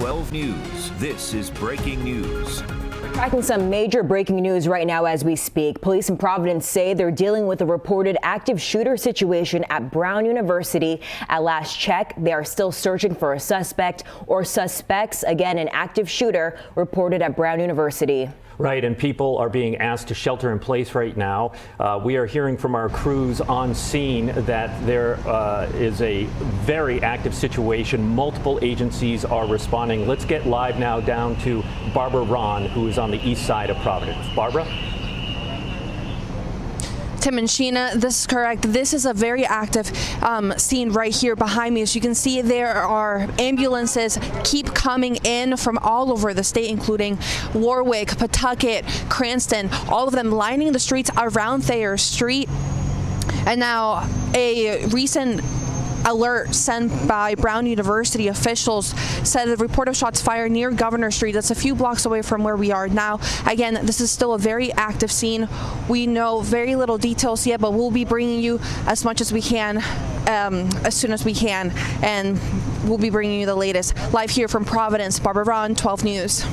12 News. This is breaking news. Tracking some major breaking news right now as we speak. Police in Providence say they're dealing with a reported active shooter situation at Brown University. At last check, they are still searching for a suspect or suspects. Again, an active shooter reported at Brown University. Right, and people are being asked to shelter in place right now. We are hearing from our crews on scene that there is a very active situation. Multiple agencies are responding. Let's get live now down to Barbara Ron, who is on the east side of Providence. Barbara? Tim and Sheena, this is correct. This is a very active scene right here behind me. As you can see, there are ambulances keep coming in from all over the state, including Warwick, Pawtucket, Cranston, all of them lining the streets around Thayer Street. And now a recent alert sent by Brown University officials said the report of shots fired near Governor Street. That's a few blocks away from where we are now. Again, this is still a very active scene. We know very little details yet, but we'll be bringing you as much as we can as soon as we can, and we'll be bringing you the latest. Live here from Providence, Barbara Ron, 12 News.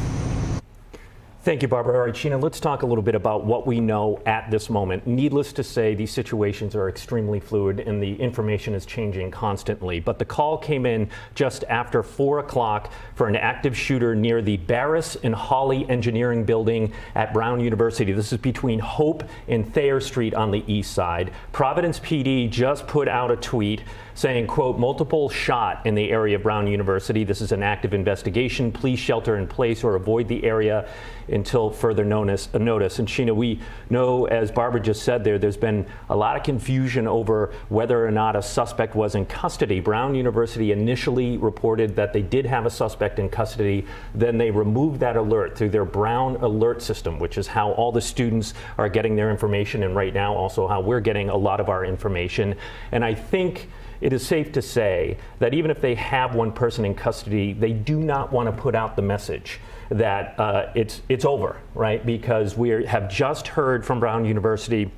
Thank you, Barbara. All right, Sheena, let's talk a little bit about what we know at this moment. Needless to say, these situations are extremely fluid and the information is changing constantly. But the call came in just after 4 o'clock for an active shooter near the Barris and Hawley Engineering Building at Brown University. This is between Hope and Thayer Street on the east side. Providence PD just put out a tweet saying, quote, multiple shot in the area of Brown University. This is an active investigation. Please shelter in place or avoid the area until further notice. And Sheena, we know, as Barbara just said there's been a lot of confusion over whether or not a suspect was in custody. Brown University initially reported that they did have a suspect in custody. Then they removed that alert through their Brown alert system, which is how all the students are getting their information, and right now also how we're getting a lot of our information. And I think it is safe to say that even if they have one person in custody, they do not want to put out the message that it's over, right? Because we have just heard from Brown University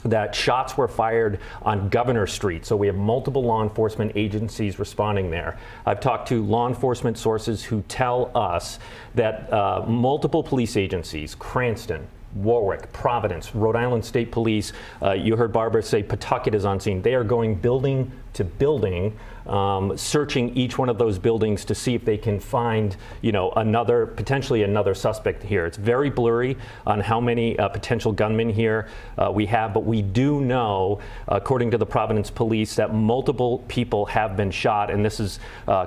that shots were fired on Governor Street. So we have multiple law enforcement agencies responding there. I've talked to law enforcement sources who tell us that multiple police agencies, Cranston, Warwick, Providence, Rhode Island State Police, you heard Barbara say Pawtucket is on scene. They are going building to building, searching each one of those buildings to see if they can find, potentially another suspect here. It's very blurry on how many potential gunmen here we have, but we do know, according to the Providence Police, that multiple people have been shot, and this is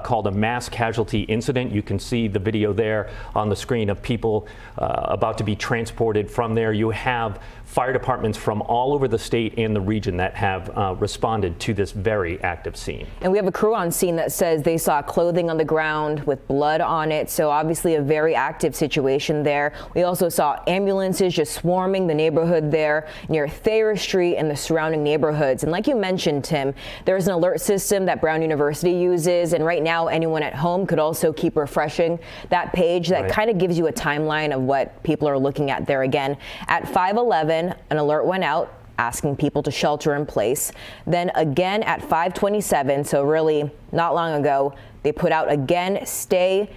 called a mass casualty incident. You can see the video there on the screen of people about to be transported from there. You have fire departments from all over the state and the region that have responded to this very active scene. And we have a crew on scene that says they saw clothing on the ground with blood on it, so obviously a very active situation there. We also saw ambulances just swarming the neighborhood there near Thayer Street and the surrounding neighborhoods. And like you mentioned, Tim, there's an alert system that Brown University uses, and right now anyone at home could also keep refreshing that page. That kind of gives you a timeline of what people are looking at there. Again, at 5:11, an alert went out asking people to shelter in place. Then again at 5:27, so really not long ago, they put out again, stay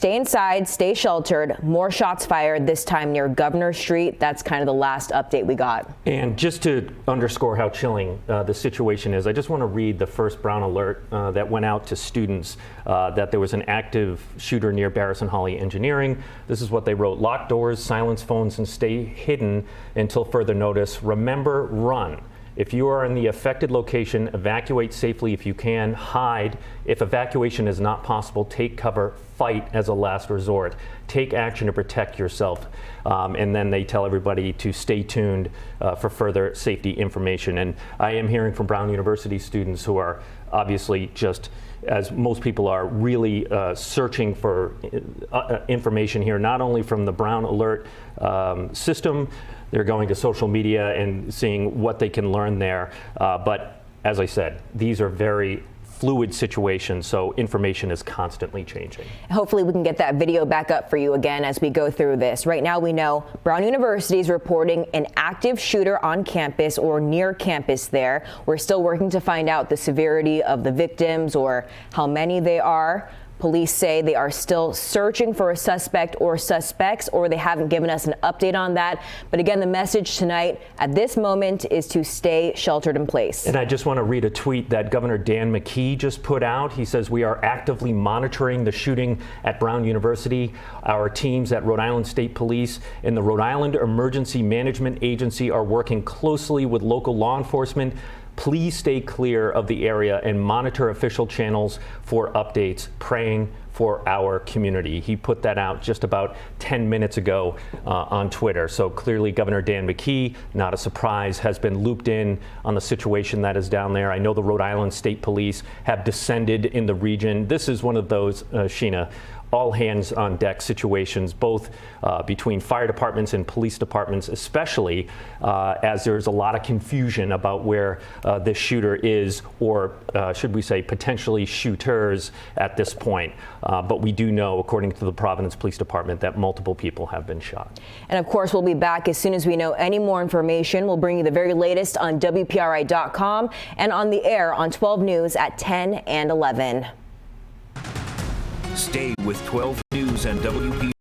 inside, stay sheltered. More shots fired, this time near Governor Street. That's kind of the last update we got. And just to underscore how chilling the situation is, I just want to read the first Brown alert that went out to students that there was an active shooter near Barris and Hawley Engineering. This is what they wrote: lock doors, silence phones, and stay hidden until further notice. Remember, run. If you are in the affected location, evacuate safely if you can. Hide. If evacuation is not possible, take cover. Fight as a last resort. Take action to protect yourself. And then they tell everybody to stay tuned for further safety information. And I am hearing from Brown University students who are obviously just, as most people are, really searching for information here, not only from the Brown Alert system. They're going to social media and seeing what they can learn there. But as I said, these are very fluid situation, so information is constantly changing. Hopefully we can get that video back up for you again as we go through this. Right now we know Brown University is reporting an active shooter on campus or near campus there. We're still working to find out the severity of the victims or how many they are. Police say they are still searching for a suspect or suspects, or they haven't given us an update on that. But again, the message tonight at this moment is to stay sheltered in place. And I just want to read a tweet that Governor Dan McKee just put out. He says, "We are actively monitoring the shooting at Brown University. Our teams at Rhode Island State Police and the Rhode Island Emergency Management Agency are working closely with local law enforcement. Please stay clear of the area and monitor official channels for updates. Praying for our community." He put that out just about 10 minutes ago on Twitter. So clearly Governor Dan McKee, not a surprise, has been looped in on the situation that is down there. I know the Rhode Island State Police have descended in the region. This is one of those, Sheena, all hands on deck situations, both between fire departments and police departments, especially as there's a lot of confusion about where this shooter is, or should we say potentially shooters at this point. But we do know, according to the Providence Police Department, that multiple people have been shot. And of course, we'll be back as soon as we know any more information. We'll bring you the very latest on WPRI.com and on the air on 12 News at 10 and 11. Stay with 12 News and WPRI.